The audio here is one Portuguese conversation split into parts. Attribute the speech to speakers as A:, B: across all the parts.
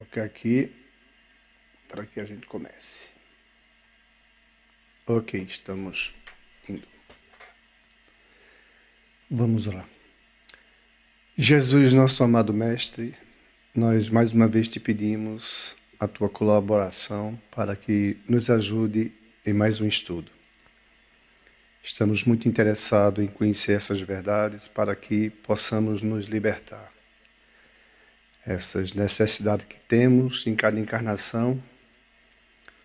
A: colocar aqui para que a gente comece. Ok, estamos indo. Vamos lá. Jesus, nosso amado Mestre, nós mais uma vez te pedimos a tua colaboração para que nos ajude em mais um estudo. Estamos muito interessados em conhecer essas verdades para que possamos nos libertar. Essas necessidades que temos em cada encarnação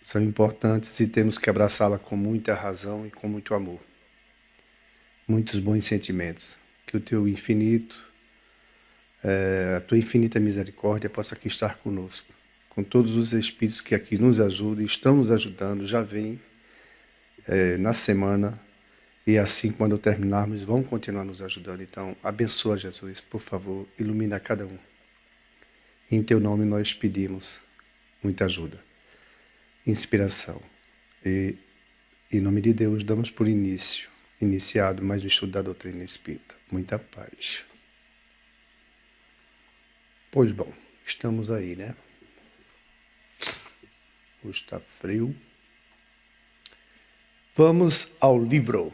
A: são importantes e temos que abraçá-la com muita razão e com muito amor. Muitos bons sentimentos. Que o teu infinito, a tua infinita misericórdia possa aqui estar conosco. Com todos os espíritos que aqui nos ajudam e estão nos ajudando, já vêm na semana e assim quando terminarmos vão continuar nos ajudando. Então, abençoa Jesus, por favor, ilumina cada um. Em teu nome nós pedimos muita ajuda, inspiração. E em nome de Deus damos por iniciado mais um estudo da doutrina espírita. Muita paz. Pois bom, estamos aí, né? Hoje está frio. Vamos ao livro.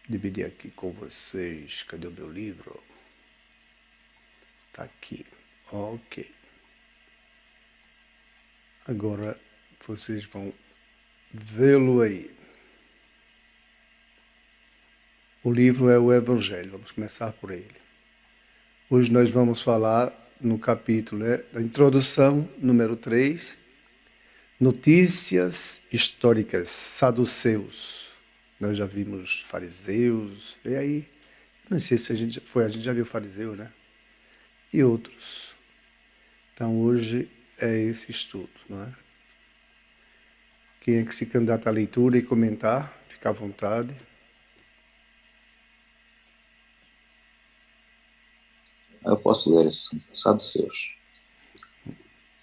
A: Dividir aqui com vocês. Cadê o meu livro? Tá aqui. Ok. Agora vocês vão vê-lo aí. O livro é o Evangelho. Vamos começar por ele. Hoje nós vamos falar no capítulo da introdução, número 3, Notícias históricas, saduceus. Nós já vimos fariseus, e aí, não sei se a gente já viu fariseu, né? E outros. Então hoje é esse estudo, não é? Quem é que se candidata à leitura e comentar, fica à vontade.
B: Eu posso ler assim, Saduceus.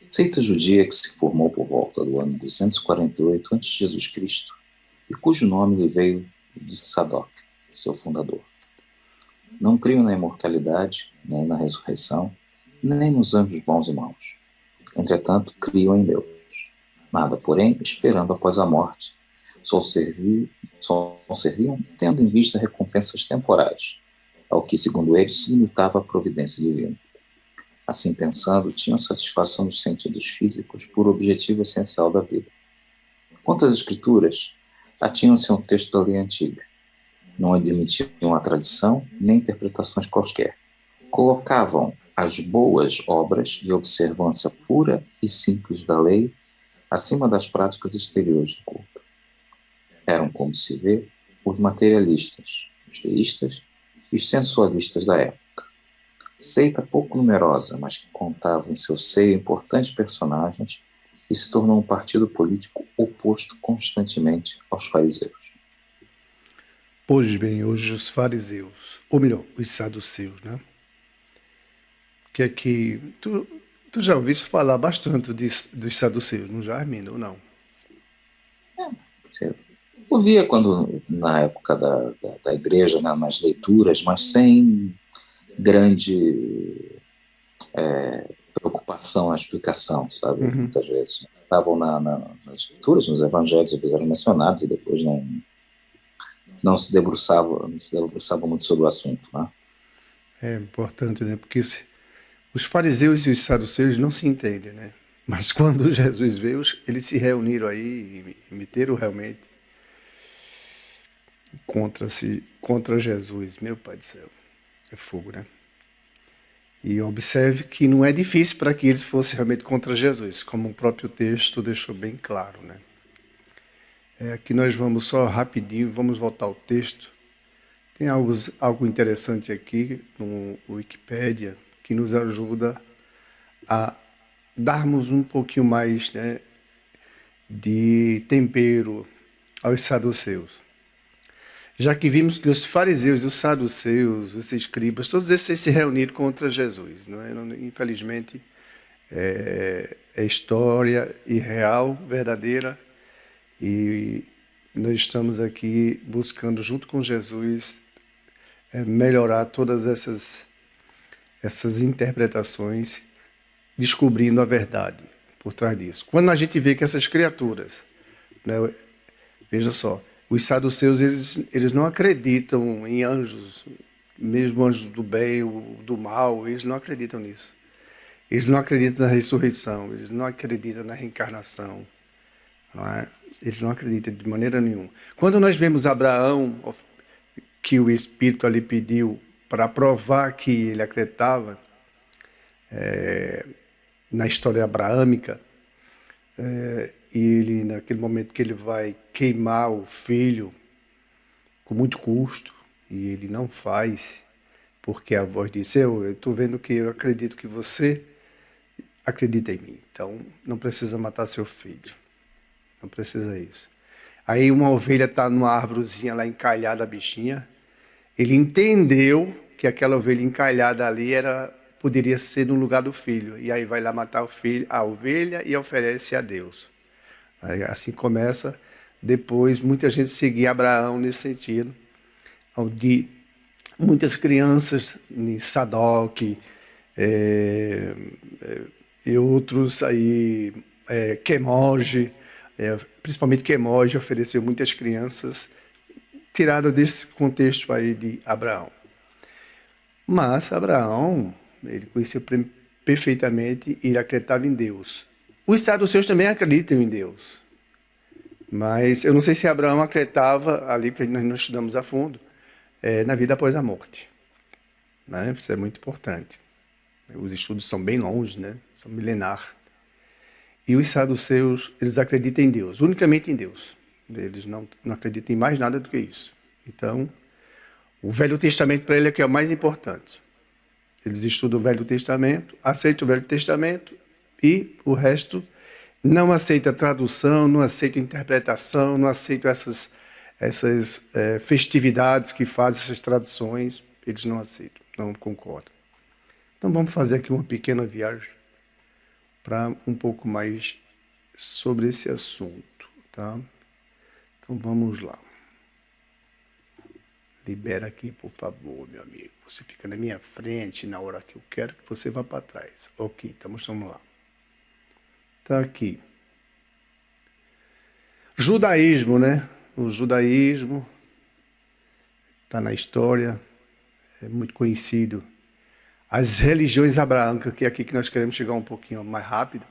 B: Seita judia que se formou por volta do ano 248 a.C. e cujo nome lhe veio de Sadoc, seu fundador. Não criam na imortalidade, nem na ressurreição, nem nos anjos bons e maus. Entretanto, criam em Deus. Nada, porém, esperando após a morte. Só serviam, tendo em vista recompensas temporais, ao que, segundo eles, se limitava a providência divina. Assim pensando, tinham satisfação dos sentidos físicos por objetivo essencial da vida. Quanto às escrituras, atinham-se a um texto da lei antiga. Não admitiam a tradição nem interpretações quaisquer. Colocavam as boas obras e observância pura e simples da lei acima das práticas exteriores do culto. Eram, como se vê, os materialistas, os deístas e os sensualistas da época. Seita pouco numerosa, mas que contava em seu seio importantes personagens e se tornou um partido político oposto constantemente aos fariseus.
A: Pois bem, hoje os fariseus, ou melhor, os saduceus, né? Que é que tu já ouviste falar bastante dos saduceus, não já, Armindo, ou não?
B: Eu via quando, na época da igreja, né, nas leituras, mas sem grande preocupação à explicação, sabe? Muitas vezes estavam nas escrituras, nos evangelhos, eles eram mencionados e depois não se debruçavam muito sobre o assunto, né?
A: É importante, né? Porque os fariseus e os saduceus não se entendem, né? Mas quando Jesus veio, eles se reuniram aí e meteram realmente contra Jesus. Meu Pai do céu, é fogo, né? E observe que não é difícil para que eles fossem realmente contra Jesus, como o próprio texto deixou bem claro, né? Aqui nós vamos só rapidinho, vamos voltar ao texto. Tem algo interessante aqui no Wikipédia que nos ajuda a darmos um pouquinho mais, né, de tempero aos saduceus. Já que vimos que os fariseus, os saduceus, os escribas, todos esses se reuniram contra Jesus. Não é? Infelizmente, é história irreal, verdadeira, e nós estamos aqui buscando, junto com Jesus, melhorar todas essas interpretações, descobrindo a verdade por trás disso. Quando a gente vê que essas criaturas, né, veja só, os saduceus, eles não acreditam em anjos, mesmo anjos do bem ou do mal, eles não acreditam nisso. Eles não acreditam na ressurreição, eles não acreditam na reencarnação, não é? Eles não acreditam de maneira nenhuma. Quando nós vemos Abraão, que o Espírito ali pediu para provar que ele acreditava na história abraâmica, e ele, naquele momento que ele vai queimar o filho com muito custo, e ele não faz, porque a voz disse, eu estou vendo que eu acredito que você acredita em mim, então não precisa matar seu filho, não precisa isso. Aí uma ovelha está numa árvorezinha lá encalhada, a bichinha, ele entendeu que aquela ovelha encalhada ali poderia ser no lugar do filho, e aí vai lá matar o filho, a ovelha, e oferece a Deus. Aí, assim começa, depois, muita gente seguir Abraão nesse sentido, onde muitas crianças, em Sadoc, e outros aí, Quemoge, principalmente Quemoge, ofereceu muitas crianças, tirada desse contexto aí de Abraão. Mas Abraão, ele conhecia perfeitamente e ele acreditava em Deus. Os saduceus também acreditam em Deus. Mas eu não sei se Abraão acreditava, ali que nós não estudamos a fundo, na vida após a morte. Né? Isso é muito importante. Os estudos são bem longe, né? São milenares. E os saduceus, eles acreditam em Deus, unicamente em Deus. Eles não acreditam em mais nada do que isso. Então, o Velho Testamento para ele é que é o mais importante. Eles estudam o Velho Testamento, aceitam o Velho Testamento e o resto não aceita tradução, não aceita interpretação, não aceita essas festividades que fazem essas traduções. Eles não aceitam, não concordam. Então vamos fazer aqui uma pequena viagem para um pouco mais sobre esse assunto, tá? Então vamos lá. Libera aqui, por favor, meu amigo. Você fica na minha frente na hora que eu quero que você vá para trás. Ok, então vamos lá. Tá aqui. Judaísmo, né? O judaísmo está na história, é muito conhecido. As religiões abraâmicas, que é aqui que nós queremos chegar um pouquinho mais rápido.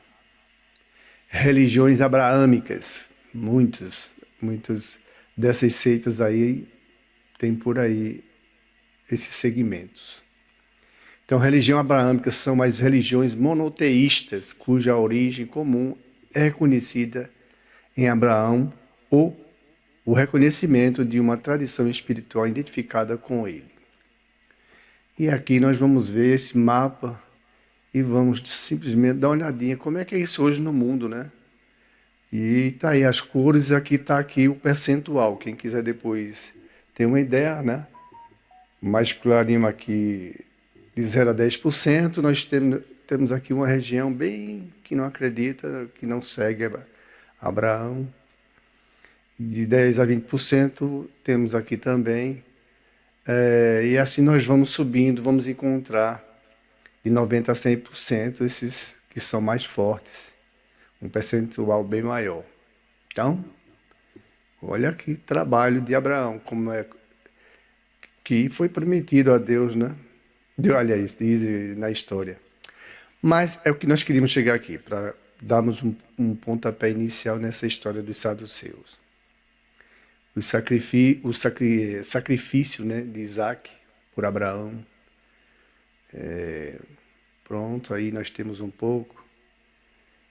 A: Religiões abraâmicas, muitas dessas seitas aí tem por aí esses segmentos. Então, religião abraâmica são as religiões monoteístas, cuja origem comum é reconhecida em Abraão ou o reconhecimento de uma tradição espiritual identificada com ele. E aqui nós vamos ver esse mapa e vamos simplesmente dar uma olhadinha como é que é isso hoje no mundo, né? E tá aí as cores, aqui tá aqui o percentual. Quem quiser depois ter uma ideia, né? Mais clarinho aqui de 0 a 10%, nós temos aqui uma região bem que não acredita, que não segue Abraão. De 10 a 20% temos aqui também. E assim nós vamos subindo, vamos encontrar de 90% a 100% esses que são mais fortes. Um percentual bem maior. Então, olha aqui trabalho de Abraão, como é que foi prometido a Deus, né? Aliás, diz na história. Mas é o que nós queríamos chegar aqui, para darmos um pontapé inicial nessa história dos saduceus. O sacrifício, né, de Isaac por Abraão. Pronto, aí nós temos um pouco.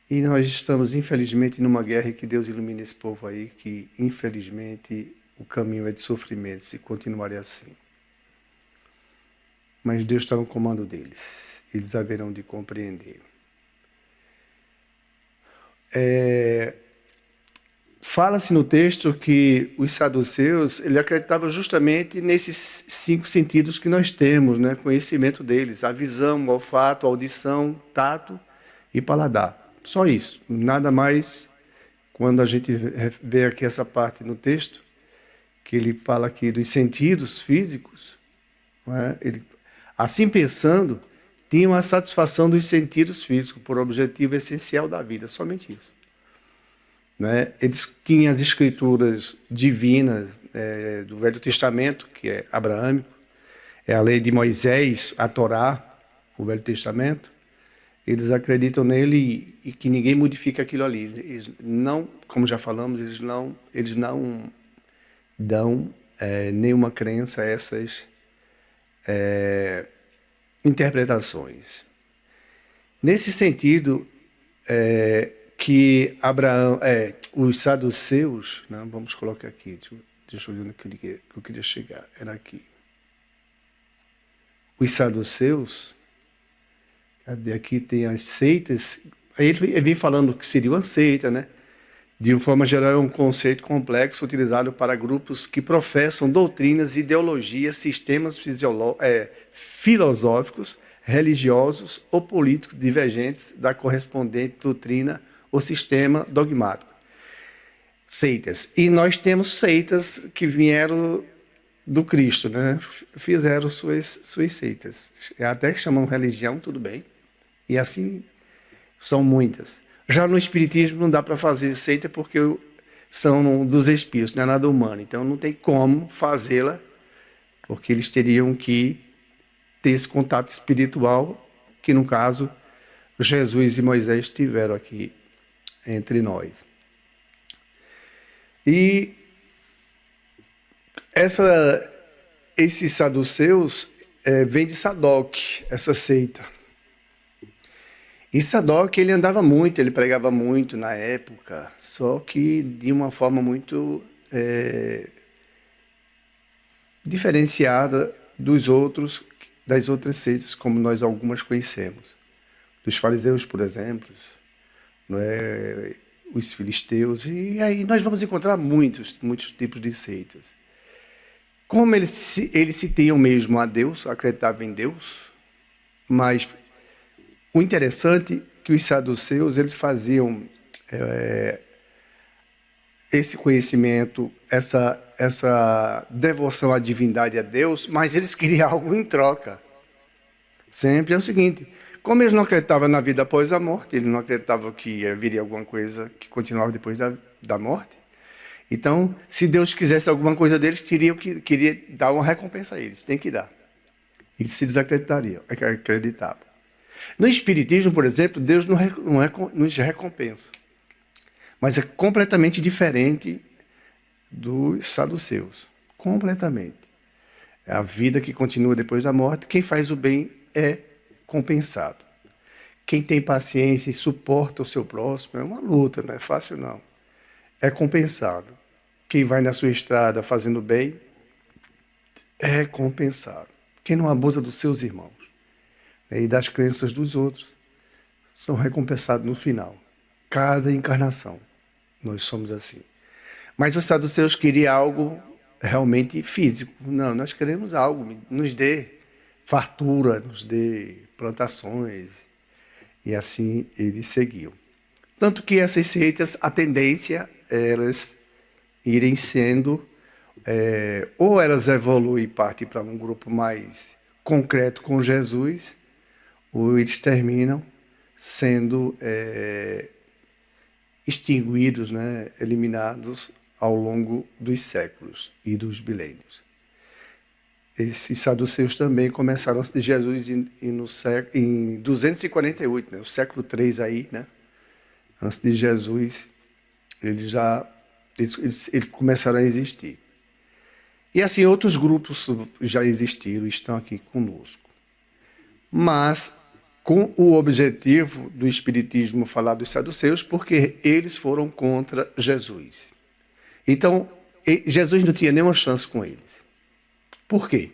A: E nós estamos, infelizmente, numa guerra e que Deus ilumine esse povo aí, que, infelizmente, o caminho é de sofrimento se continuarem assim. Mas Deus está no comando deles. Eles haverão de compreender. Fala-se no texto que os saduceus, ele acreditavam justamente nesses 5 sentidos que nós temos, né? Conhecimento deles, a visão, o olfato, a audição, tato e paladar. Só isso, nada mais. Quando a gente vê aqui essa parte no texto, que ele fala aqui dos sentidos físicos, não é? Assim pensando, tinham a satisfação dos sentidos físicos por objetivo essencial da vida, somente isso. Né? Eles tinham as escrituras divinas do Velho Testamento, que é abraâmico, é a lei de Moisés, a Torá, o Velho Testamento. Eles acreditam nele e que ninguém modifica aquilo ali. Eles não, como já falamos, eles não dão nenhuma crença a essas interpretações. Nesse sentido, que Abraão, os saduceus, né, vamos colocar aqui, deixa eu ver no que eu queria chegar, era aqui. Os saduceus, cadê aqui, tem as seitas, aí ele vem falando que seria uma seita, né? De uma forma geral, é um conceito complexo utilizado para grupos que professam doutrinas, ideologias, sistemas filosóficos, religiosos ou políticos divergentes da correspondente doutrina ou sistema dogmático. Seitas. E nós temos seitas que vieram do Cristo, né? Fizeram suas seitas. Até que chamam religião, tudo bem. E assim são muitas. Já no Espiritismo não dá para fazer seita porque são dos espíritos, não é nada humano. Então não tem como fazê-la, porque eles teriam que ter esse contato espiritual, que no caso Jesus e Moisés tiveram aqui entre nós. E esses saduceus vêm de Sadoc, essa seita. E Sadoc, ele andava muito, ele pregava muito na época, só que de uma forma muito diferenciada das outras seitas, como nós algumas conhecemos. Dos fariseus, por exemplo, não é? Os filisteus, e aí nós vamos encontrar muitos tipos de seitas. Como eles se tinham mesmo a Deus, acreditavam em Deus, mas o interessante é que os saduceus, eles faziam esse conhecimento, essa devoção à divindade, a Deus, mas eles queriam algo em troca. Sempre é o seguinte, como eles não acreditavam na vida após a morte, eles não acreditavam que viria alguma coisa que continuava depois da morte, então, se Deus quisesse alguma coisa deles, queria dar uma recompensa a eles, tem que dar. E se desacreditariam, acreditavam. No Espiritismo, por exemplo, Deus não nos recompensa. Mas é completamente diferente dos saduceus. Completamente. É a vida que continua depois da morte. Quem faz o bem é compensado. Quem tem paciência e suporta o seu próximo, é uma luta, não é fácil não. É compensado. Quem vai na sua estrada fazendo bem, é compensado. Quem não abusa dos seus irmãos e das crenças dos outros, são recompensados no final. Cada encarnação, nós somos assim. Mas os saduceus queriam algo realmente físico. Não, nós queremos algo, nos dê fartura, nos dê plantações. E assim eles seguiam. Tanto que essas seitas, a tendência, elas irem sendo, ou elas evoluem e partem para um grupo mais concreto com Jesus, ou eles terminam sendo extinguidos, né, eliminados ao longo dos séculos e dos milênios. Esses saduceus também começaram antes de Jesus em 248, né, o século III aí, né, antes de Jesus, eles começaram a existir. E assim, outros grupos já existiram e estão aqui conosco. Mas com o objetivo do Espiritismo falar dos saduceus, porque eles foram contra Jesus. Então, Jesus não tinha nenhuma chance com eles. Por quê?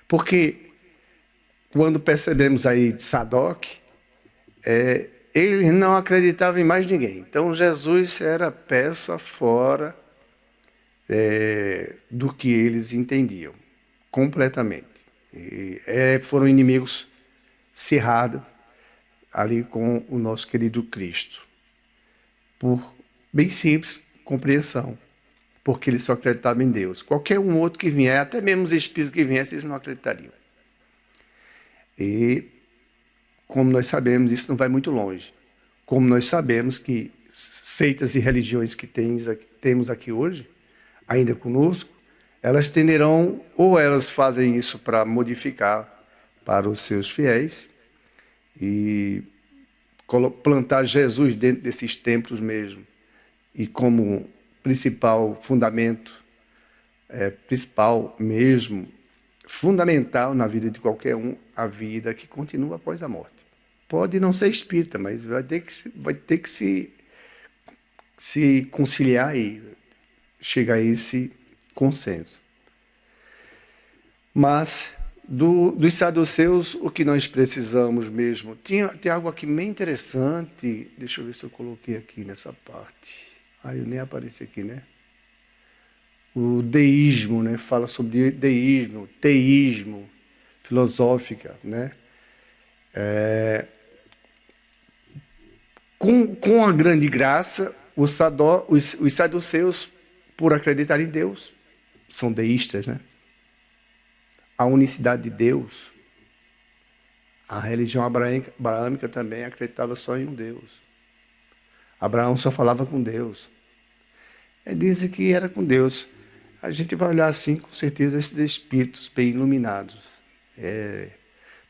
A: Porque quando percebemos aí de Sadoc, ele não acreditava em mais ninguém. Então, Jesus era peça fora do que eles entendiam, completamente. Foram inimigos cerrados ali com o nosso querido Cristo, por bem simples compreensão, porque eles só acreditavam em Deus. Qualquer um outro que vier, até mesmo os espíritos que viessem, eles não acreditariam. E como nós sabemos, isso não vai muito longe. Como nós sabemos que seitas e religiões que temos aqui hoje, ainda conosco, elas tenderão, ou elas fazem isso para modificar para os seus fiéis e plantar Jesus dentro desses templos mesmo, e como principal fundamento, principal mesmo, fundamental na vida de qualquer um, a vida que continua após a morte. Pode não ser espírita, mas vai ter que se conciliar e chegar a esse consenso. Mas dos saduceus, o que nós precisamos mesmo... Tem algo aqui bem interessante, deixa eu ver se eu coloquei aqui nessa parte. Eu nem apareci aqui, né? O deísmo, né? Fala sobre deísmo, teísmo, filosófica, né? Com a grande graça, os saduceus, por acreditar em Deus, são deístas, né? A unicidade de Deus. A religião abraâmica também acreditava só em um Deus. Abraão só falava com Deus. Dizem que era com Deus. A gente vai olhar assim, com certeza, esses espíritos bem iluminados.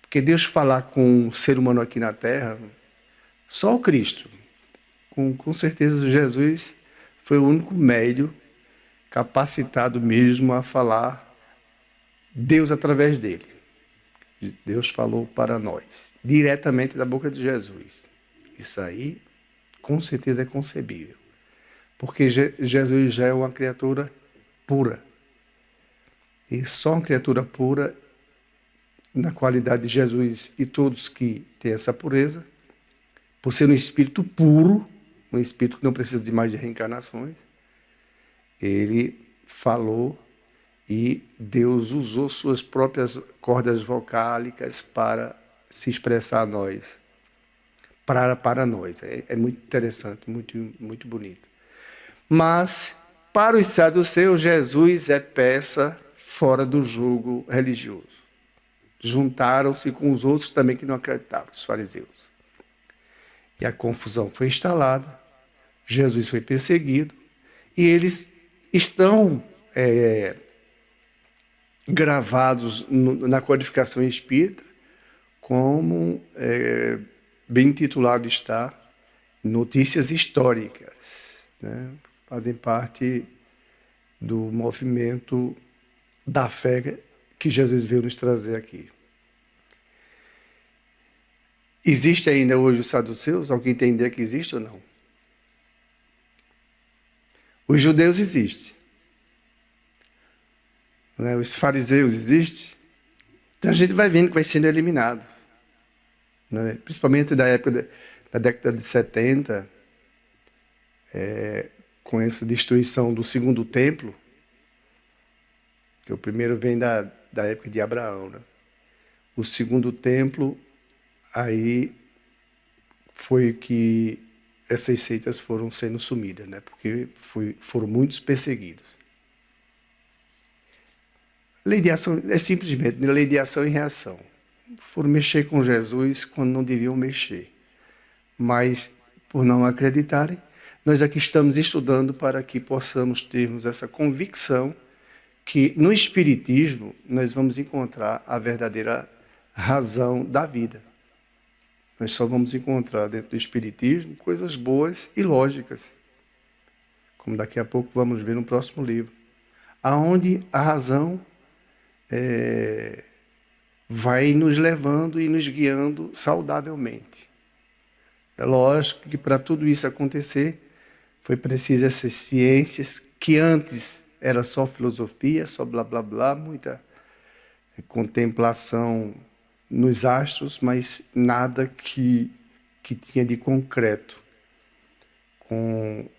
A: Porque Deus falar com o ser humano aqui na Terra, só o Cristo. Com certeza, Jesus foi o único médio capacitado mesmo a falar Deus através dele. Deus falou para nós, diretamente da boca de Jesus. Isso aí, com certeza, é concebível. Porque Jesus já é uma criatura pura. E só uma criatura pura, na qualidade de Jesus e todos que têm essa pureza, por ser um espírito puro, um espírito que não precisa de mais de reencarnações, ele falou e Deus usou suas próprias cordas vocálicas para se expressar a nós, para nós. É muito interessante, muito, muito bonito. Mas, para os saduceus, Jesus é peça fora do jugo religioso. Juntaram-se com os outros também que não acreditavam, os fariseus. E a confusão foi instalada, Jesus foi perseguido, e eles estão gravados na codificação espírita, como bem titulado está, notícias históricas, né? Fazem parte do movimento da fé que Jesus veio nos trazer aqui. Existe ainda hoje os saduceus? Alguém tem ideia que existe ou não? Os judeus existem. Né? Os fariseus existem. Então a gente vai vendo que vai sendo eliminado. Né? Principalmente da década de 70, com essa destruição do segundo templo, que o primeiro vem da época de Abraão. Né? O segundo templo, aí foi que essas seitas foram sendo sumidas, né? Porque foram muitos perseguidos. Lei de ação é simplesmente lei de ação e reação. Foram mexer com Jesus quando não deviam mexer. Mas, por não acreditarem, nós aqui estamos estudando para que possamos termos essa convicção que no Espiritismo nós vamos encontrar a verdadeira razão da vida. Nós só vamos encontrar dentro do Espiritismo coisas boas e lógicas, como daqui a pouco vamos ver no próximo livro, aonde a razão vai nos levando e nos guiando saudavelmente. É lógico que para tudo isso acontecer, foi preciso essas ciências que antes era só filosofia, só blá blá blá, muita contemplação nos astros, mas nada que tinha de concreto. Com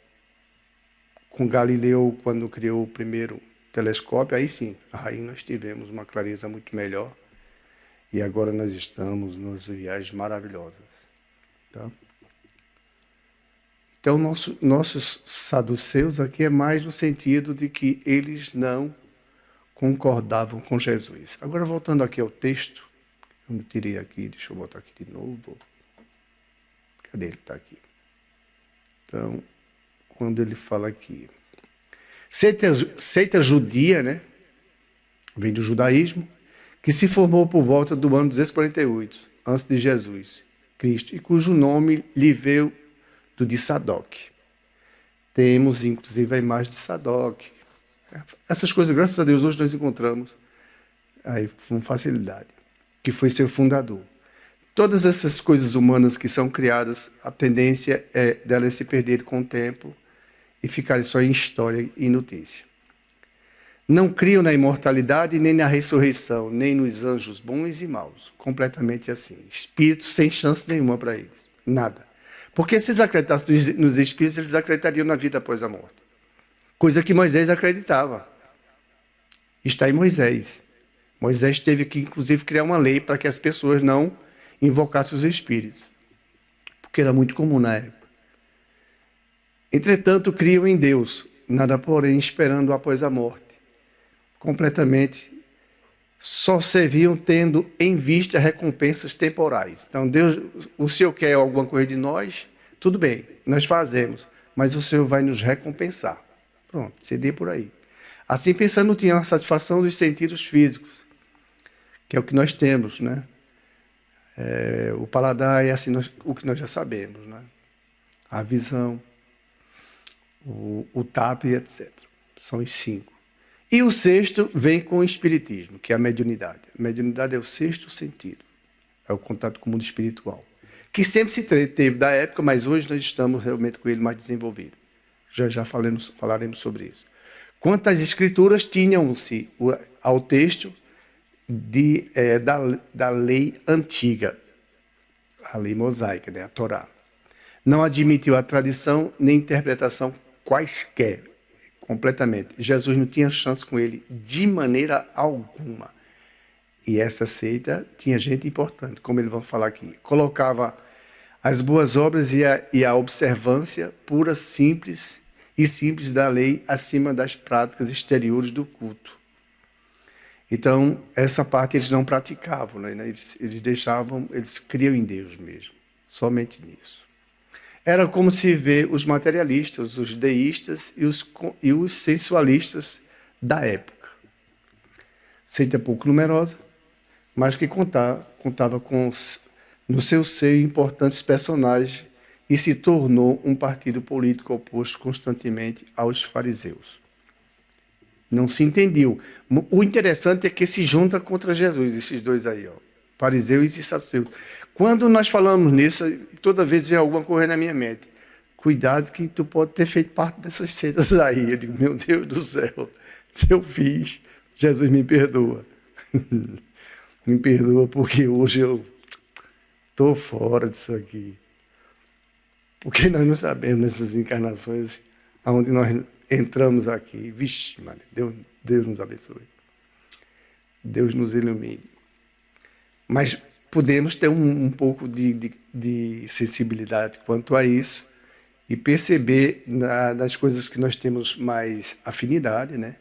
A: Galileu, quando criou o primeiro telescópio, aí sim, aí nós tivemos uma clareza muito melhor e agora nós estamos nas viagens maravilhosas. Tá? Então, nossos saduceus aqui é mais no sentido de que eles não concordavam com Jesus. Agora, voltando aqui ao texto, Eu não tirei aqui, deixa eu botar aqui de novo. Cadê ele? Está aqui. Então, quando ele fala aqui, seita judia, né? Vem do judaísmo, que se formou por volta do ano 248, antes de Jesus Cristo, e cujo nome lhe veio do de Sadoc. Temos, inclusive, a imagem de Sadoc. Essas coisas, graças a Deus, hoje nós encontramos aí com facilidade, que foi seu fundador. Todas essas coisas humanas que são criadas, a tendência é delas se perderem com o tempo e ficarem só em história e notícia. Não criam na imortalidade, nem na ressurreição, nem nos anjos bons e maus. Completamente assim. Espíritos sem chance nenhuma para eles. Nada. Porque se eles acreditassem nos espíritos, eles acreditariam na vida após a morte. Coisa que Moisés acreditava. Está em Moisés. Moisés teve que, inclusive, criar uma lei para que as pessoas não invocassem os espíritos. Porque era muito comum na época. Entretanto, criam em Deus, nada porém esperando após a morte. Completamente só serviam tendo em vista recompensas temporais. Então, Deus, o Senhor quer alguma coisa de nós, tudo bem, nós fazemos, mas o Senhor vai nos recompensar. Pronto, seria por aí. Assim pensando, tinha a satisfação dos sentidos físicos, que é o que nós temos, né? O paladar é assim, o que nós já sabemos, né? A visão, o tato e etc. São os 5. E o sexto vem com o espiritismo, que é a mediunidade. A mediunidade é o sexto sentido, é o contato com o mundo espiritual, que sempre se teve da época, mas hoje nós estamos realmente com ele mais desenvolvido. Já falaremos sobre isso. Quanto às escrituras, tinham-se ao texto da lei antiga, a lei mosaica, né, a Torá. Não admitiu a tradição nem interpretação quaisquer, completamente. Jesus não tinha chance com ele de maneira alguma. E essa seita tinha gente importante, como eles vão falar aqui. Colocava as boas obras e a observância pura, simples da lei acima das práticas exteriores do culto. Então, essa parte eles não praticavam, né? Eles criam em Deus mesmo, somente nisso. Era como se vê os materialistas, os deístas e os sensualistas da época. Seita pouco numerosa, mas que contava com no seu seio importantes personagens e se tornou um partido político oposto constantemente aos fariseus. Não se entendeu. O interessante é que se junta contra Jesus, esses dois aí, ó, fariseus e saduceus. Quando nós falamos nisso, toda vez vem alguma coisa na minha mente. Cuidado que tu pode ter feito parte dessas seitas aí. Eu digo, meu Deus do céu, se eu fiz, Jesus me perdoa. Me perdoa porque hoje eu estou fora disso aqui. Porque nós não sabemos nessas encarnações aonde nós entramos aqui. Vixe, Maria, Deus nos abençoe. Deus nos ilumine. Mas podemos ter um pouco de sensibilidade quanto a isso e perceber nas coisas que nós temos mais afinidade, né?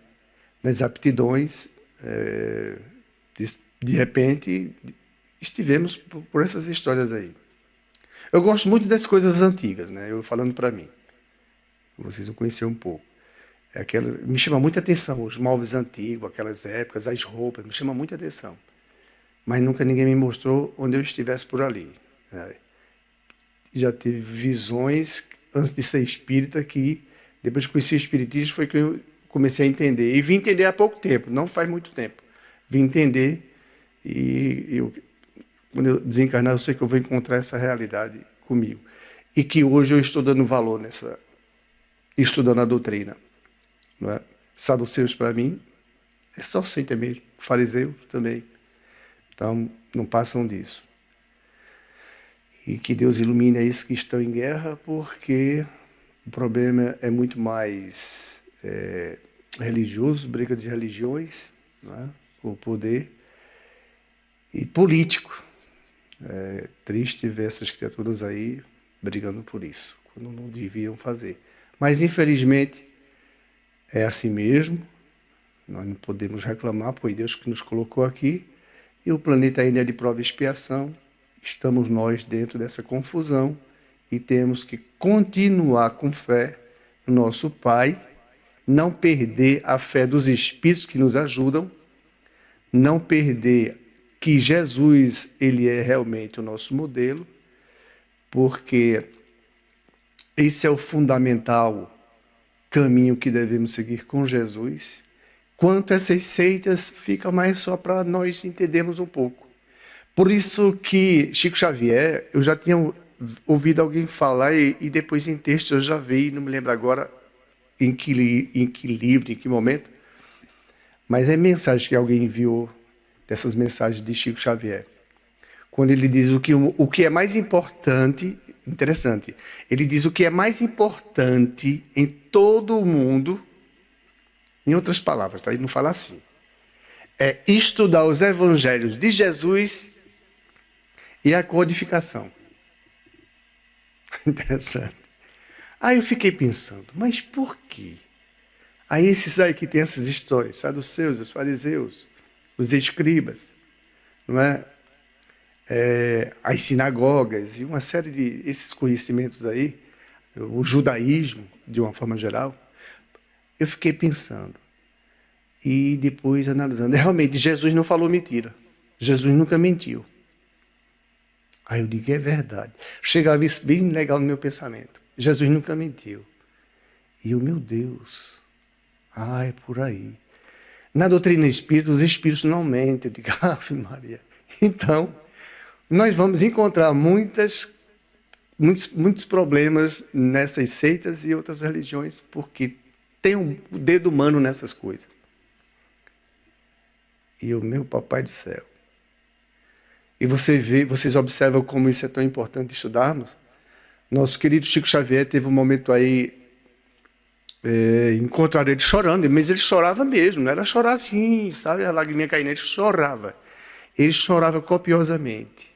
A: Nas aptidões, de repente, estivemos por essas histórias aí. Eu gosto muito das coisas antigas, né? Eu falando para mim. Vocês vão conhecer um pouco. Me chama muita atenção, os móveis antigos, aquelas épocas, as roupas, me chama muita atenção. Mas nunca ninguém me mostrou onde eu estivesse por ali. Né? Já tive visões, antes de ser espírita, que depois que conheci o espiritismo foi que eu comecei a entender. E vim entender há pouco tempo, não faz muito tempo. Vim entender e quando eu desencarnar, eu sei que eu vou encontrar essa realidade comigo. E que hoje eu estou dando valor estudando a doutrina. Não é? Saduceus, para mim, é só seita mesmo. Fariseus também. Então, não passam disso. E que Deus ilumine esses que estão em guerra, porque o problema é muito mais religioso, briga de religiões, não é? O poder, e político. É triste ver essas criaturas aí brigando por isso, quando não deviam fazer. Mas, infelizmente, é assim mesmo. Nós não podemos reclamar, foi Deus que nos colocou aqui. e o planeta ainda é de prova e expiação. Estamos nós dentro dessa confusão e temos que continuar com fé no nosso Pai, não perder a fé dos Espíritos que nos ajudam, não perder que Jesus ele é realmente o nosso modelo, porque esse é o fundamental caminho que devemos seguir com Jesus. Quanto a essas seitas, fica mais só para nós entendermos um pouco. Por isso que Chico Xavier, eu já tinha ouvido alguém falar e depois em texto eu já vi, não me lembro agora em que livro, em que momento, mas é mensagem que alguém enviou dessas mensagens de Chico Xavier. Quando ele diz o que é mais importante, interessante, ele diz o que é mais importante em todo o mundo, em outras palavras, tá? Ele não fala assim, é estudar os evangelhos de Jesus e a codificação. Interessante. Aí eu fiquei pensando, mas por quê? Aí esses aí que tem essas histórias, saduceus, os fariseus, os escribas, não é? As sinagogas e uma série de esses conhecimentos aí, o judaísmo, de uma forma geral, eu fiquei pensando e depois analisando. Realmente, Jesus não falou mentira. Jesus nunca mentiu. Aí eu digo, é verdade. Chegava isso bem legal no meu pensamento. Jesus nunca mentiu. E eu, meu Deus, é por aí. Na doutrina espírita, os espíritos não mentem. Eu digo, Ave Maria. Então, nós vamos encontrar muitos problemas nessas seitas e outras religiões, porque tem um dedo humano nessas coisas. E o meu papai do céu. E vocês observam como isso é tão importante estudarmos? Nosso querido Chico Xavier teve um momento aí, encontraram ele chorando, mas ele chorava mesmo, não era chorar assim, sabe, a lagriminha caindo, ele chorava. Ele chorava copiosamente.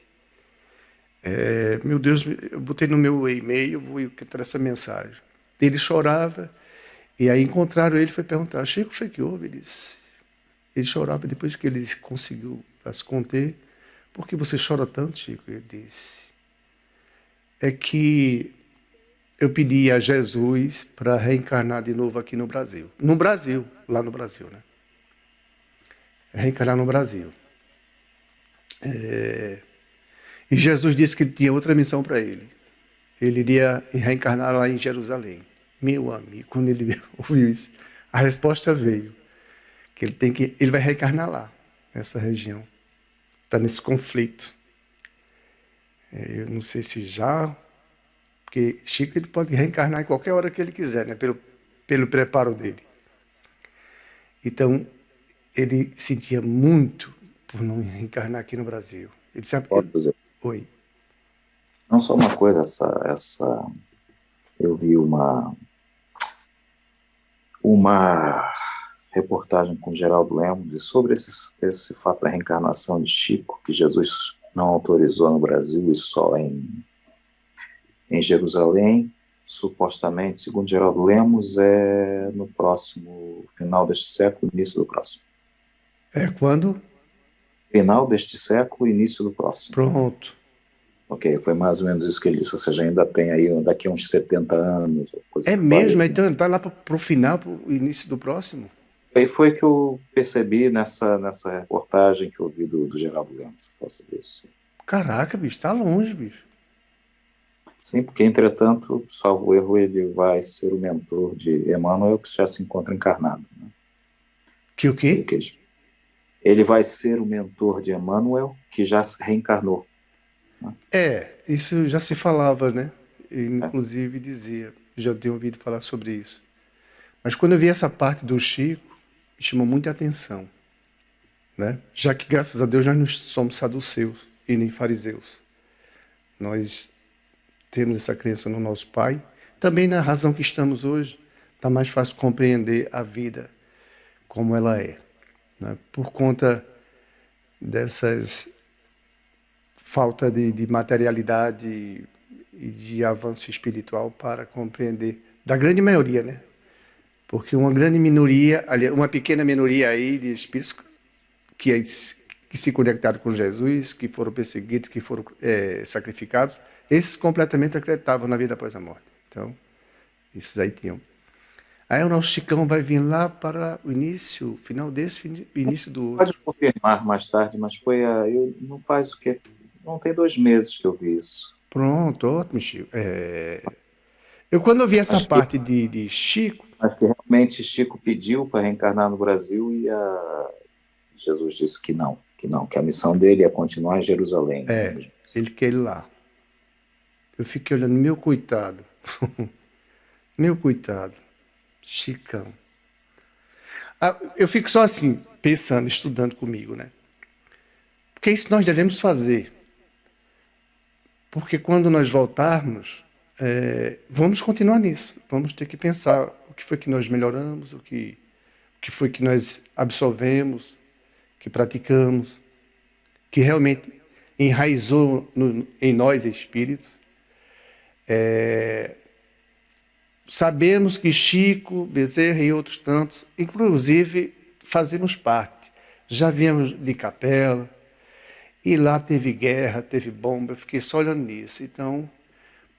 A: Meu Deus, eu botei no meu e-mail, vou encontrar essa mensagem. Ele chorava, e aí encontraram ele e foi perguntar, Chico, foi que houve? Ele chorava depois que ele conseguiu se conter. Por que você chora tanto, Chico? Ele disse, é que eu pedi a Jesus para reencarnar de novo aqui no Brasil. No Brasil, lá no Brasil, né? Reencarnar no Brasil. E Jesus disse que ele tinha outra missão para ele. Ele iria reencarnar lá em Jerusalém. Meu amigo, quando ele ouviu isso, a resposta veio. Que ele vai reencarnar lá, nessa região. Está nesse conflito. Eu não sei se já... Porque Chico ele pode reencarnar em qualquer hora que ele quiser, né? Pelo preparo dele. Então, ele sentia muito por não reencarnar aqui no Brasil. Ele sabe... Oi.
B: Não só uma coisa, eu vi uma reportagem com Geraldo Lemos sobre esse fato da reencarnação de Chico, que Jesus não autorizou no Brasil e só em Jerusalém, supostamente, segundo Geraldo Lemos, é no próximo final deste século, início do próximo.
A: É quando?
B: Final deste século, início do próximo.
A: Pronto.
B: Ok, foi mais ou menos isso que ele disse, ou seja, ainda tem aí daqui a uns 70 anos.
A: É mesmo? Então ele está lá para o final, para o início do próximo?
B: Aí foi que eu percebi nessa reportagem que eu vi do Geraldo Lemos, sobre isso.
A: Caraca, bicho, tá longe, bicho.
B: Sim, porque, entretanto, salvo erro, ele vai ser o mentor de Emmanuel, que já se encontra encarnado. Né?
A: Que o quê?
B: Ele vai ser o mentor de Emmanuel, que já se reencarnou. Né?
A: Isso já se falava, né? Ele, inclusive, dizia, já tenho ouvido falar sobre isso. Mas quando eu vi essa parte do Chico, me chamou muita atenção, né? Já que, graças a Deus, nós não somos saduceus e nem fariseus. Nós temos essa crença no nosso Pai. Também na razão que estamos hoje, está mais fácil compreender a vida como ela é, né? Por conta dessas falta de materialidade e de avanço espiritual para compreender, da grande maioria, né? Porque uma grande minoria, uma pequena minoria aí de espíritos que se conectaram com Jesus, que foram perseguidos, que foram sacrificados, esses completamente acreditavam na vida após a morte. Então, esses aí tinham. Aí o nosso Chicão vai vir lá para o início, final desse, início do
B: Pode
A: outro.
B: confirmar mais tarde, mas foi não faz o quê? Não tem 2 meses que eu vi isso.
A: Pronto, ótimo, Chico. Eu quando eu vi essa
B: Acho que,
A: parte de Chico,
B: acho que realmente Chico pediu para reencarnar no Brasil e Jesus disse que a missão dele é continuar em Jerusalém.
A: ele quer ir lá. Eu fiquei olhando, meu coitado. Meu coitado. Chicão. Eu fico só assim, pensando, estudando comigo, né? Porque isso nós devemos fazer. Porque quando nós voltarmos, vamos continuar nisso. Vamos ter que pensar o que foi que nós melhoramos, o que foi que nós absorvemos, que praticamos, que realmente enraizou em nós espíritos. Sabemos que Chico, Bezerra e outros tantos, inclusive, fazemos parte. Já viemos de Capela, e lá teve guerra, teve bomba, eu fiquei só olhando nisso. Então,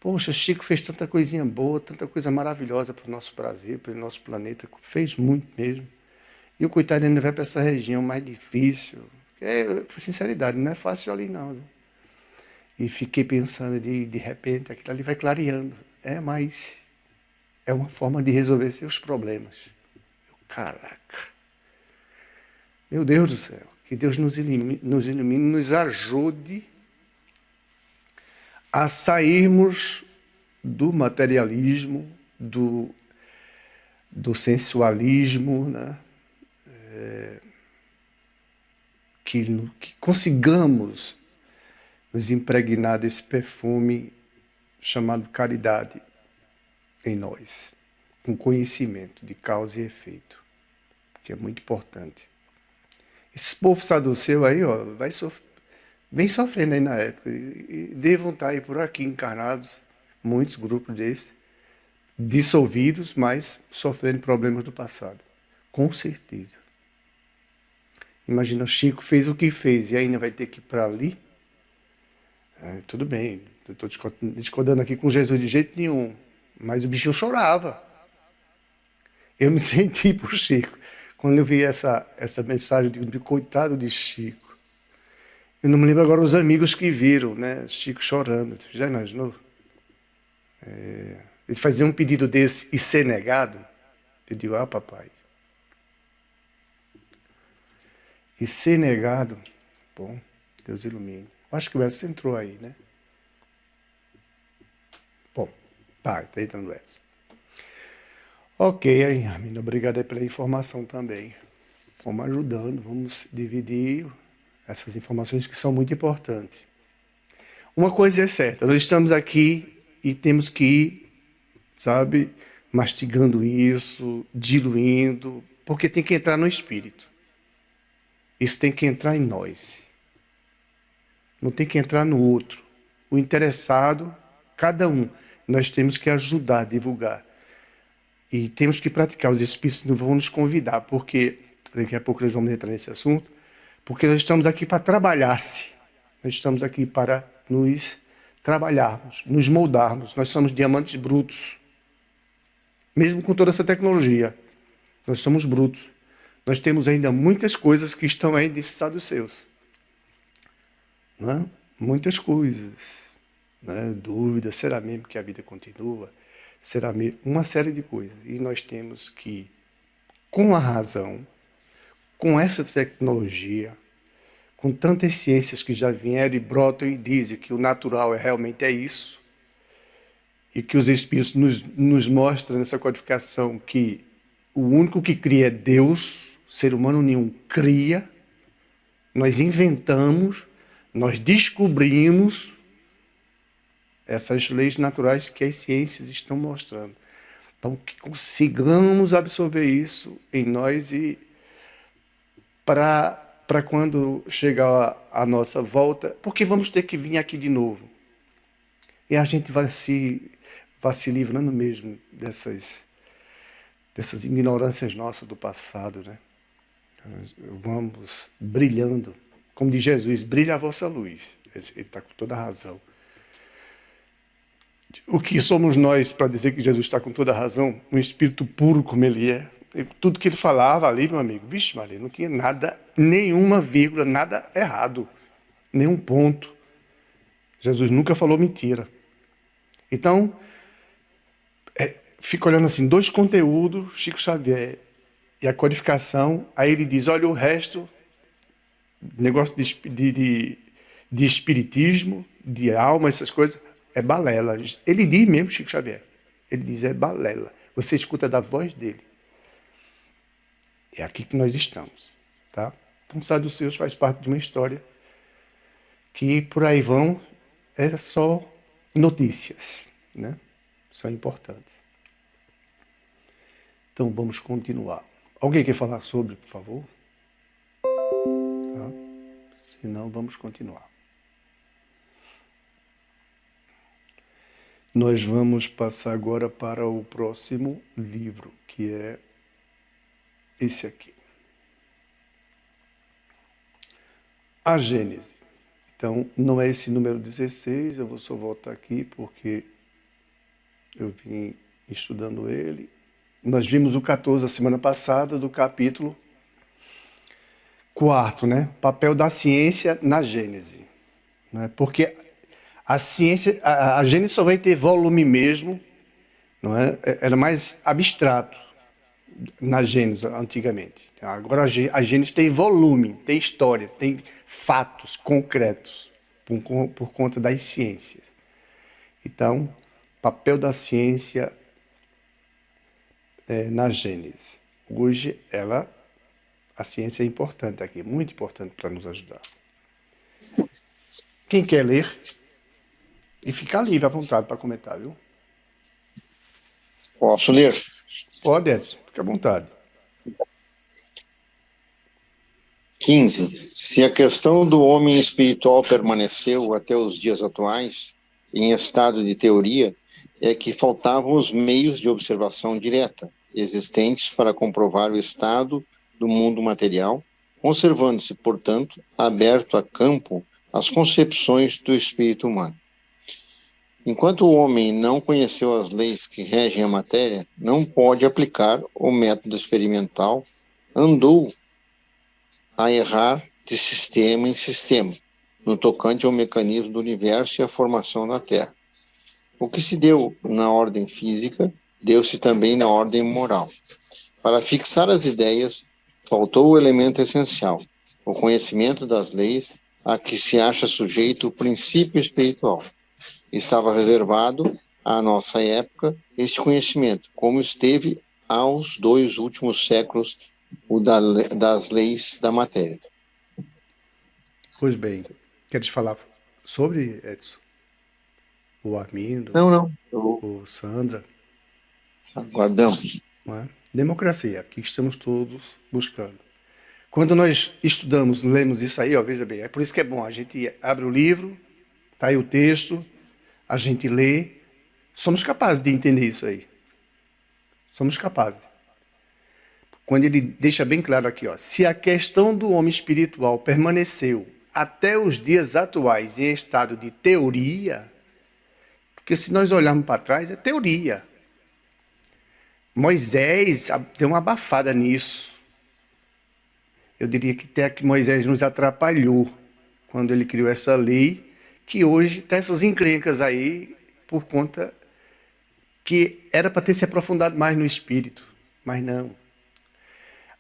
A: poxa, Chico fez tanta coisinha boa, tanta coisa maravilhosa para o nosso Brasil, para o nosso planeta, fez muito mesmo. E o coitado ainda vai para essa região mais difícil. Por sinceridade, não é fácil ali não. Viu? E fiquei pensando, de repente, aquilo ali vai clareando. Mas é uma forma de resolver seus problemas. Caraca. Meu Deus do céu. Que Deus nos ilumine, nos ajude a sairmos do materialismo, do sensualismo, né? Que consigamos nos impregnar desse perfume chamado caridade em nós, com conhecimento de causa e efeito, que é muito importante. Esse povo saduceu aí, ó, vem sofrendo aí na época, e devam estar aí por aqui encarnados, muitos grupos desses, dissolvidos, mas sofrendo problemas do passado, com certeza. Imagina, Chico fez o que fez e ainda vai ter que ir para ali? Tudo bem, eu estou discordando aqui com Jesus de jeito nenhum, mas o bichinho chorava. Eu me senti por Chico. Quando eu vi essa mensagem, eu digo, coitado de Chico. Eu não me lembro agora os amigos que viram, né? Chico chorando. Já imaginou? Ele fazia um pedido desse e ser negado. Eu digo, papai. E ser negado, bom, Deus ilumine. Acho que o Edson entrou aí, né? Bom, tá entrando o Edson. Ok, aí, Armindo, obrigado aí pela informação também. Vamos ajudando, vamos dividir essas informações que são muito importantes. Uma coisa é certa, nós estamos aqui e temos que ir, sabe, mastigando isso, diluindo, porque tem que entrar no espírito. Isso tem que entrar em nós. Não tem que entrar no outro. O interessado, cada um, nós temos que ajudar, divulgar. E temos que praticar. Os espíritos não vão nos convidar, porque daqui a pouco nós vamos entrar nesse assunto, porque nós estamos aqui para trabalhar-se. Nós estamos aqui para nos trabalharmos, nos moldarmos. Nós somos diamantes brutos. Mesmo com toda essa tecnologia, nós somos brutos. Nós temos ainda muitas coisas que estão aí nesses estados seus. Não é? Muitas coisas. Né? Dúvidas, será mesmo que a vida continua? Será mesmo? Uma série de coisas. E nós temos que, com a razão, com essa tecnologia, com tantas ciências que já vieram e brotam e dizem que o natural realmente é isso, e que os espíritos nos mostram nessa codificação que o único que cria é Deus, ser humano nenhum cria, nós inventamos, nós descobrimos essas leis naturais que as ciências estão mostrando. Então, que consigamos absorver isso em nós e para quando chegar a nossa volta, porque vamos ter que vir aqui de novo. E a gente vai se livrando mesmo dessas ignorâncias nossas do passado, né? Vamos brilhando Como diz Jesus, brilha a vossa luz. Ele está com toda a razão. O que somos nós para dizer que Jesus está com toda a razão? Um espírito puro como ele é. E tudo que ele falava ali, meu amigo, vixe Maria, não tinha nada, nenhuma vírgula, nada errado, nenhum ponto. Jesus nunca falou mentira. Então, fica olhando assim, dois conteúdos, Chico Xavier e a codificação, aí ele diz, olha o resto, negócio de espiritismo, de alma, essas coisas, é balela. Ele diz mesmo, Chico Xavier, ele diz, é balela. Você escuta da voz dele. É aqui que nós estamos, tá? Então, Saduceus faz parte de uma história que por aí vão, é só notícias, né? São importantes. Então, vamos continuar. Alguém quer falar sobre, por favor? Tá? Se não, vamos continuar. Nós vamos passar agora para o próximo livro, que é esse aqui. A Gênese. Então, não é esse número 16, eu vou só voltar aqui porque eu vim estudando ele. Nós vimos o 14 a semana passada, do capítulo 4, né? Papel da ciência na Gênese. Né? Porque a ciência, a Gênese só vai ter volume mesmo, não é? Era mais abstrato na Gênese antigamente. Agora a Gênese tem volume, tem história, tem fatos concretos por conta das ciências. Então, papel da ciência na Gênese. Hoje a ciência é importante aqui, muito importante para nos ajudar. Quem quer ler? E ficar livre à vontade para comentar, viu?
C: Posso ler?
A: Pode, Edson, fica à vontade.
C: 15. Se a questão do homem espiritual permaneceu até os dias atuais em estado de teoria, é que faltavam os meios de observação direta existentes para comprovar o estado do mundo material, conservando-se, portanto, aberto a campo as concepções do espírito humano. Enquanto o homem não conheceu as leis que regem a matéria, não pode aplicar o método experimental, andou a errar de sistema em sistema, no tocante ao mecanismo do universo e à formação da Terra. O que se deu na ordem física, deu-se também na ordem moral. Para fixar as ideias, faltou o elemento essencial, o conhecimento das leis a que se acha sujeito o princípio espiritual. Estava reservado à nossa época este conhecimento, como esteve aos 2 últimos séculos o das leis da matéria.
A: Pois bem, queres falar sobre, Edson? O Armindo?
C: Não.
A: O Sandra?
C: Aguardamos.
A: Não é? Democracia, aqui estamos todos buscando. Quando nós estudamos, lemos isso aí, ó, veja bem, é por isso que é bom, a gente abre o livro, tá aí o texto, a gente lê, somos capazes de entender isso aí. Somos capazes. Quando ele deixa bem claro aqui, ó, se a questão do homem espiritual permaneceu até os dias atuais em estado de teoria, porque se nós olharmos para trás, é teoria. Moisés deu uma abafada nisso. Eu diria que até que Moisés nos atrapalhou quando ele criou essa lei, que hoje está essas encrencas aí por conta que era para ter se aprofundado mais no espírito, mas não.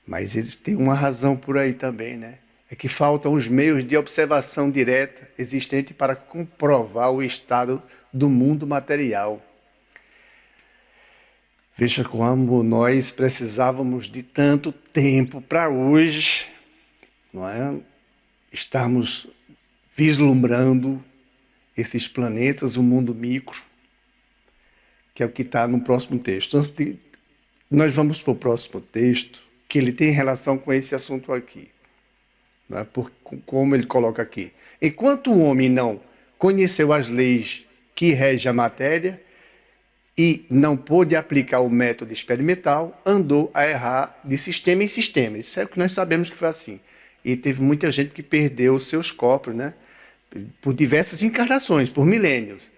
A: Mas eles têm uma razão por aí também, né? É que faltam os meios de observação direta existente para comprovar o estado do mundo material. Veja como nós precisávamos de tanto tempo para hoje, não é? Estarmos vislumbrando esses planetas, o mundo micro, que é o que está no próximo texto. Nós vamos para o próximo texto, que ele tem relação com esse assunto aqui. Não é? Como ele coloca aqui. Enquanto o homem não conheceu as leis que regem a matéria e não pôde aplicar o método experimental, andou a errar de sistema em sistema. Isso é o que nós sabemos que foi assim. e teve muita gente que perdeu os seus corpos, né? Por diversas encarnações, por milênios.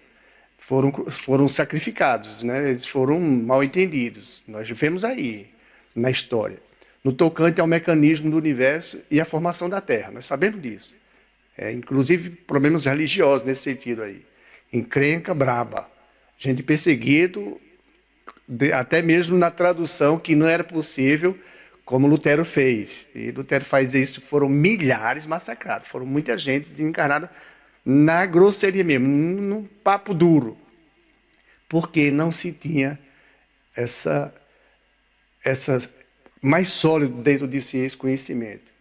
A: Foram sacrificados, né? Eles foram mal entendidos. Nós vivemos aí, na história. No tocante ao mecanismo do universo e à formação da Terra. Nós sabemos disso. Inclusive problemas religiosos nesse sentido aí. Encrenca braba. Gente perseguido, até mesmo na tradução, que não era possível, como Lutero fez. E Lutero faz isso, foram milhares massacrados, foram muita gente desencarnada na grosseria mesmo, num papo duro. Porque não se tinha essa mais sólido dentro de si esse conhecimento,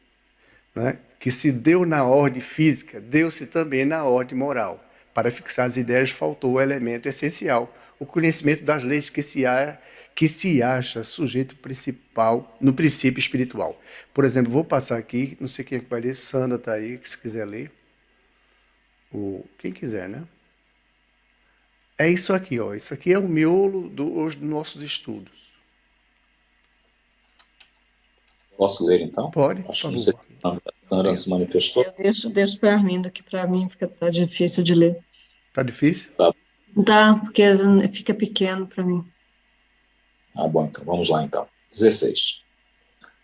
A: né? Que se deu na ordem física, deu-se também na ordem moral. Para fixar as ideias faltou o elemento essencial, o conhecimento das leis que se acha sujeito principal no princípio espiritual. Por exemplo, vou passar aqui, não sei quem é que vai ler, Sandra está aí, que se quiser ler. Quem quiser, né? É isso aqui, ó. Isso aqui é o miolo dos nossos estudos.
B: Posso ler, então?
A: Pode, por
B: Acho que
A: favor.
B: não sei se a Sandra se manifestou.
D: Eu deixo para Arminda, que para mim tá difícil de ler.
A: Tá difícil?
D: Tá, porque fica pequeno para mim.
B: Ah, bom, então vamos lá, então. 16.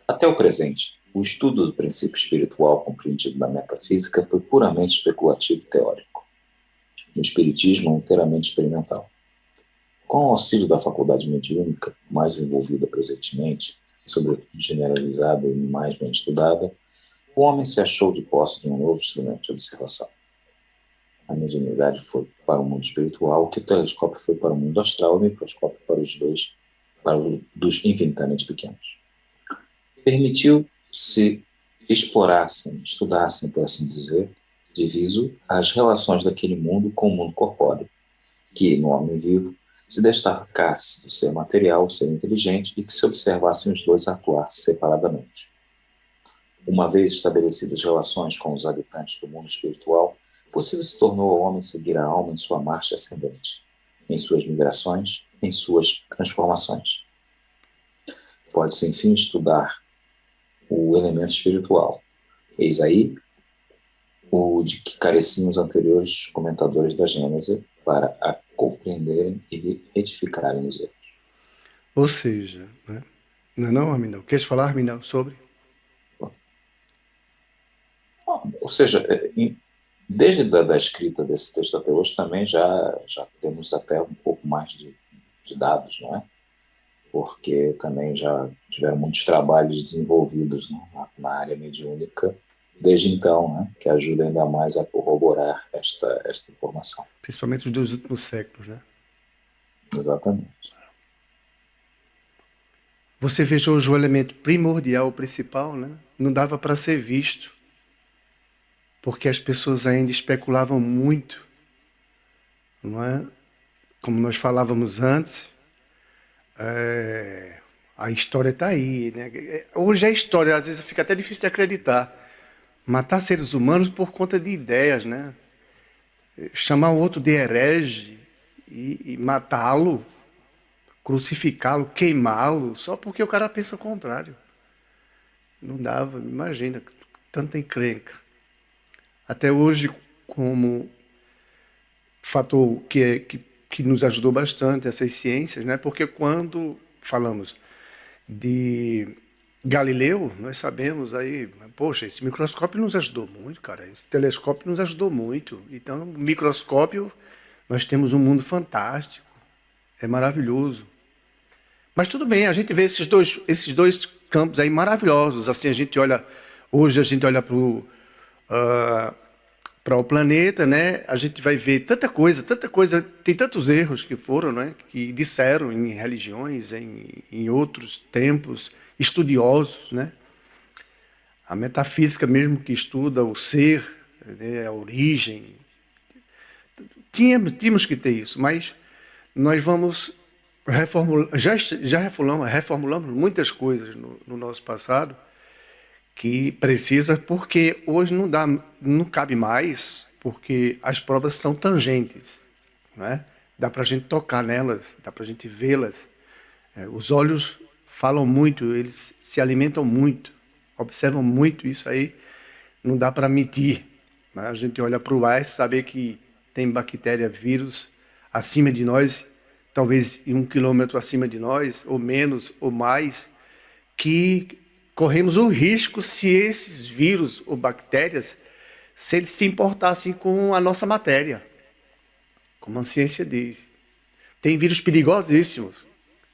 B: Até o presente, o estudo do princípio espiritual compreendido na metafísica foi puramente especulativo e teórico. No espiritismo, inteiramente experimental. Com o auxílio da faculdade mediúnica, mais desenvolvida presentemente, e sobretudo generalizada e mais bem estudada, o homem se achou de posse de um novo instrumento de observação. A mediunidade foi para o mundo espiritual, o que o telescópio foi para o mundo astral e o microscópio para os dos infinitamente pequenos. Permitiu-se explorassem, estudassem, por assim dizer, de viso as relações daquele mundo com o mundo corpóreo, que, no homem vivo, se destacasse do ser material, ser inteligente, e que se observassem os dois atuar separadamente. Uma vez estabelecidas relações com os habitantes do mundo espiritual, possível se tornou ao homem seguir a alma em sua marcha ascendente, em suas migrações, em suas transformações. Pode-se, enfim, estudar o elemento espiritual. Eis aí o de que careciam os anteriores comentadores da Gênese para a compreenderem e edificarem os erros.
A: Ou seja, né? Não, Arminão? Queres falar, Arminão, sobre?
B: Ou seja, desde da escrita desse texto até hoje também já temos até um pouco mais de dados, não é? Porque também já tiveram muitos trabalhos desenvolvidos, né, na área mediúnica desde então, né, que ajuda ainda mais a corroborar esta informação.
A: Principalmente os 2 últimos séculos, né?
B: Exatamente.
A: Você veja hoje o elemento primordial, o principal, né? Não dava para ser visto, porque as pessoas ainda especulavam muito, não é? Como nós falávamos antes, a história está aí, né? Hoje é história, às vezes fica até difícil de acreditar. Matar seres humanos por conta de ideias, né? Chamar o outro de herege e matá-lo, crucificá-lo, queimá-lo, só porque o cara pensa o contrário. Não dava, imagina, tanta encrenca. Até hoje, como fator que nos ajudou bastante, essas ciências, né? Porque quando falamos de Galileu, nós sabemos aí, poxa, esse microscópio nos ajudou muito, cara, esse telescópio nos ajudou muito. Então, o microscópio, nós temos um mundo fantástico, é maravilhoso. Mas tudo bem, a gente vê esses dois campos aí maravilhosos. Assim, hoje a gente olha para o planeta, né? A gente vai ver tanta coisa, tem tantos erros que foram, né? Que disseram em religiões, em outros tempos, estudiosos, né? A metafísica mesmo que estuda o ser, né? A origem. Tínhamos que ter isso, mas nós vamos reformulamos muitas coisas no nosso passado que precisa, porque hoje não cabe mais, porque as provas são tangentes, né? Dá para a gente tocar nelas, dá para a gente vê-las. Os olhos falam muito, eles se alimentam muito, observam muito isso aí, não dá para medir, né? A gente olha para o ar e saber que tem bactéria, vírus acima de nós, talvez em 1 quilômetro acima de nós, ou menos, ou mais, que corremos o risco se esses vírus ou bactérias, se eles se importassem com a nossa matéria, como a ciência diz. Tem vírus perigosíssimos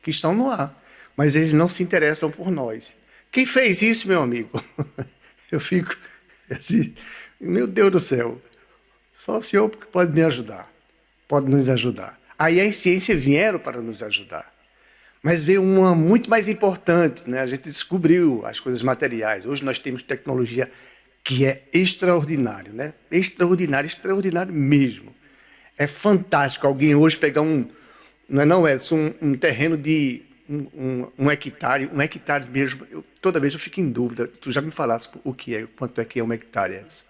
A: que estão no ar, mas eles não se interessam por nós. Quem fez isso, meu amigo? Eu fico assim, meu Deus do céu, só o Senhor que pode me ajudar, pode nos ajudar. Aí a ciência vieram para nos ajudar. Mas veio uma muito mais importante, né? A gente descobriu as coisas materiais. Hoje nós temos tecnologia que é extraordinário, né? Extraordinário, extraordinário mesmo. É fantástico alguém hoje pegar não é um terreno de um hectare, mesmo. Toda vez eu fico em dúvida. Tu já me falaste o que é, quanto é que é 1 hectare, Edson?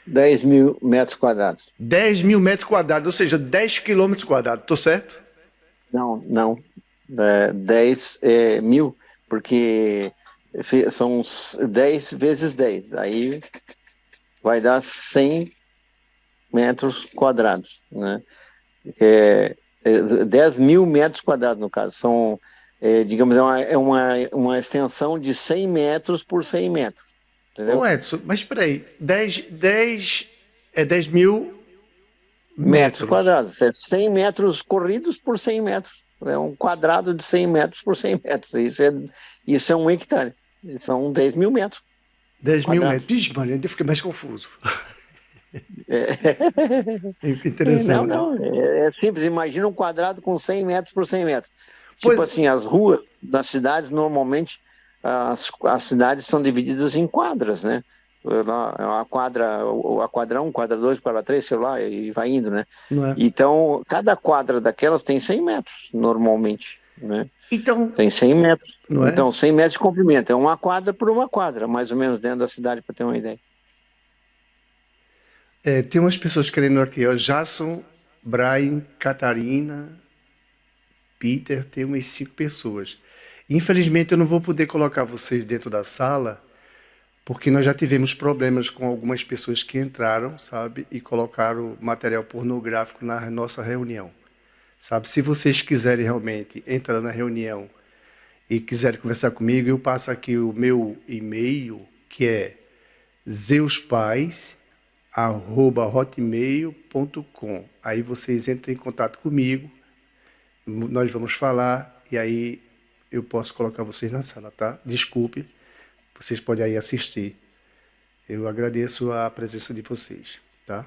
C: 10 mil metros quadrados.
A: 10 mil metros quadrados, ou seja, 10 quilômetros quadrados, tô certo?
C: Não. 10 mil, porque são 10 vezes 10. Aí vai dar 100 metros quadrados, né? 10 mil metros quadrados, no caso. São, digamos, uma extensão de 100 metros por 100 metros. Entendeu?
A: Ô Edson, mas espera aí, 10 é 10 mil
C: metros quadrados. É 100 metros corridos por 100 metros. É um quadrado de 100 metros por 100 metros. Isso é 1 hectare. São 10 mil metros.
A: 10 mil metros. Vixe, mano, eu fiquei mais confuso. Interessante.
C: Não, é simples. Imagina um quadrado com 100 metros por 100 metros.
A: Pois...
C: Tipo assim, as ruas das cidades, normalmente, as cidades são divididas em quadras, né? A quadra 1, quadra 2, quadra 3, sei lá, e vai indo, né?
A: Não é?
C: Então, cada quadra daquelas tem 100 metros, normalmente, né?
A: Então...
C: Tem 100 metros.
A: Não é?
C: Então, 100 metros de comprimento. É uma quadra por uma quadra, mais ou menos, dentro da cidade, para ter uma ideia.
A: Tem umas pessoas querendo aqui, ó. Jason, Brian, Catarina, Peter, tem umas 5 pessoas. Infelizmente, eu não vou poder colocar vocês dentro da sala, porque nós já tivemos problemas com algumas pessoas que entraram, sabe, e colocaram material pornográfico na nossa reunião, sabe? Se vocês quiserem realmente entrar na reunião e quiserem conversar comigo, eu passo aqui o meu e-mail, que é zeuspais@hotmail.com. Aí vocês entram em contato comigo, nós vamos falar e aí eu posso colocar vocês na sala, tá? Desculpe. Vocês podem aí assistir. Eu agradeço a presença de vocês, tá?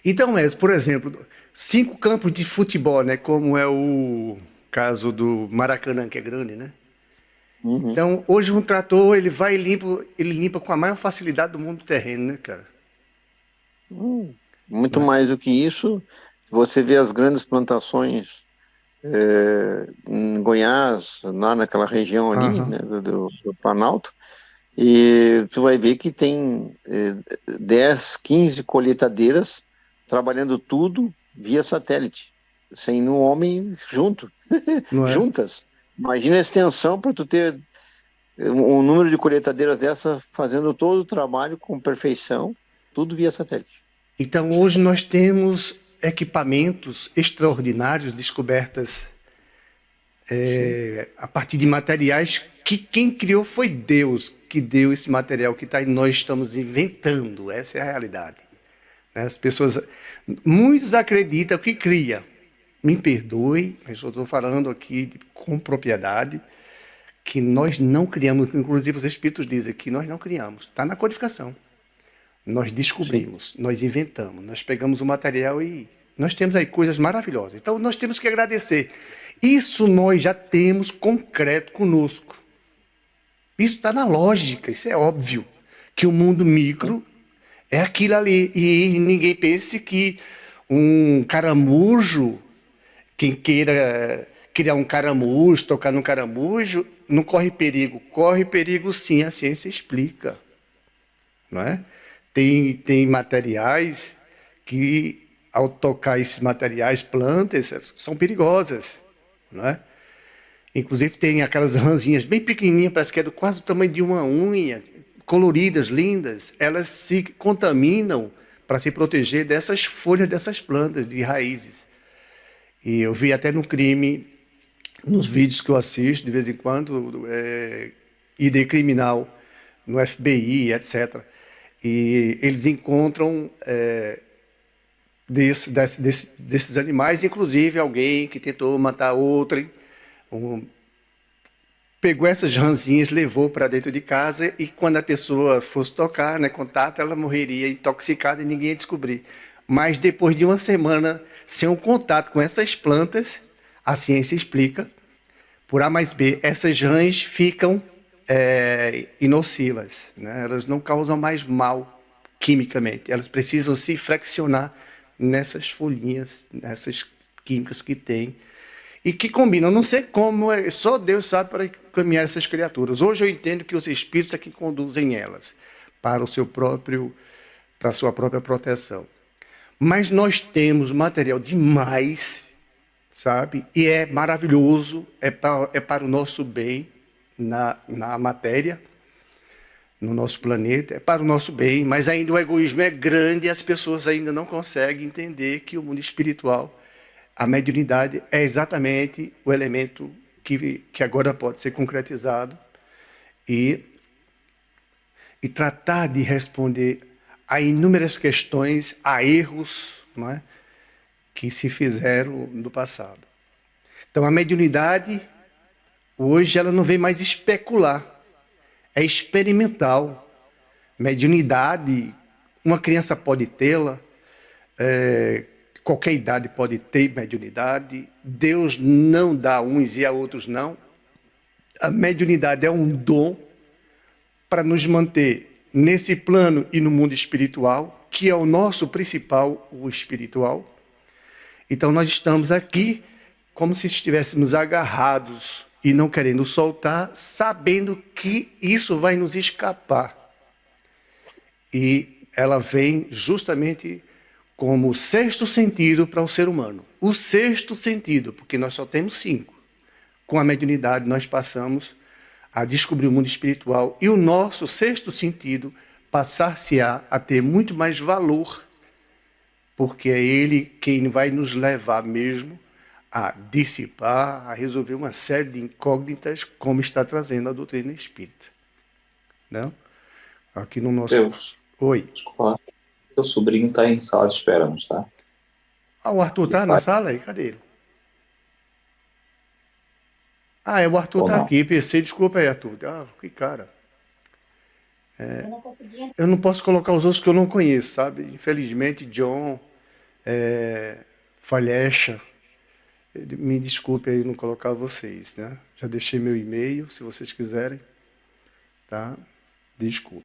A: Então, por exemplo, 5 campos de futebol, né? Como é o caso do Maracanã, que é grande, né?
C: Uhum.
A: Então, hoje um trator, ele vai e limpa com a maior facilidade do mundo o terreno, né, cara?
C: Muito mais do que isso, você vê as grandes plantações em Goiás, lá naquela região ali, né, do Planalto, e tu vai ver que tem 10, 15 colheitadeiras trabalhando tudo via satélite, sem um homem junto, juntas. Imagina a extensão para tu ter um número de colheitadeiras dessa fazendo todo o trabalho com perfeição, tudo via satélite.
A: Então hoje nós temos equipamentos extraordinários, descobertas a partir de materiais que quem criou foi Deus, que deu esse material que está aí, nós estamos inventando, essa é a realidade. As pessoas, muitos acreditam que cria. Me perdoe, mas eu estou falando aqui com propriedade, que nós não criamos, inclusive os espíritos dizem que nós não criamos, está na codificação. Nós descobrimos, nós inventamos, nós pegamos o material e nós temos aí coisas maravilhosas. Então nós temos que agradecer. Isso nós já temos concreto conosco. Isso está na lógica, isso é óbvio, que o mundo micro é aquilo ali. E ninguém pense que um caramujo, quem queira criar um caramujo, tocar no caramujo, não corre perigo. Corre perigo sim, a ciência explica. Não é? Tem materiais que, ao tocar esses materiais, plantas, são perigosas. Não é? Inclusive tem aquelas rãzinhas bem pequenininhas, parece que é quase do tamanho de uma unha, coloridas, lindas, elas se contaminam para se proteger dessas folhas, dessas plantas, de raízes. E eu vi até no crime, nos vídeos que eu assisto de vez em quando, ID criminal, no FBI, etc. E eles encontram desses animais, inclusive alguém que tentou matar outrem, pegou essas ranzinhas, levou para dentro de casa e quando a pessoa fosse tocar, né, contato, ela morreria intoxicada e ninguém ia descobrir. Mas depois de uma semana sem um contato com essas plantas, a ciência explica, por A mais B, essas rãs ficam inocivas, né? Elas não causam mais mal quimicamente, elas precisam se fraccionar nessas folhinhas, nessas químicas que tem e que combinam. Não sei como, só Deus sabe para caminhar essas criaturas. Hoje eu entendo que os espíritos é que conduzem elas para a sua própria proteção. Mas nós temos material demais, sabe? E é maravilhoso, é para o nosso bem na matéria, no nosso planeta, é para o nosso bem, mas ainda o egoísmo é grande e as pessoas ainda não conseguem entender que o mundo espiritual, a mediunidade, é exatamente o elemento que agora pode ser concretizado e tratar de responder a inúmeras questões, a erros, não é, que se fizeram no passado. Então, a mediunidade, hoje, ela não vem mais especular, é experimental. Mediunidade, uma criança pode tê-la, qualquer idade pode ter mediunidade, Deus não dá a uns e a outros não. A mediunidade é um dom para nos manter nesse plano e no mundo espiritual, que é o nosso principal, o espiritual. Então nós estamos aqui como se estivéssemos agarrados e não querendo soltar, sabendo que isso vai nos escapar. E ela vem justamente como o sexto sentido para o ser humano. O sexto sentido, porque nós só temos 5. Com a mediunidade nós passamos a descobrir o mundo espiritual e o nosso sexto sentido passar-se-á a ter muito mais valor, porque é ele quem vai nos levar mesmo a dissipar, a resolver uma série de incógnitas, como está trazendo a doutrina espírita. Não? Aqui no nosso...
B: Deus.
A: Oi.
B: Desculpa. Teu sobrinho está em sala de espera, não está?
A: Ah, o Arthur está na sala aí? Cadê ele? Ah, o Arthur está aqui. Pensei, desculpa aí, Arthur. Ah, que cara. Eu não posso colocar os outros que eu não conheço, sabe? Infelizmente, John, Falhecha, me desculpe aí não colocar vocês, né? Já deixei meu e-mail, se vocês quiserem, tá? Desculpe.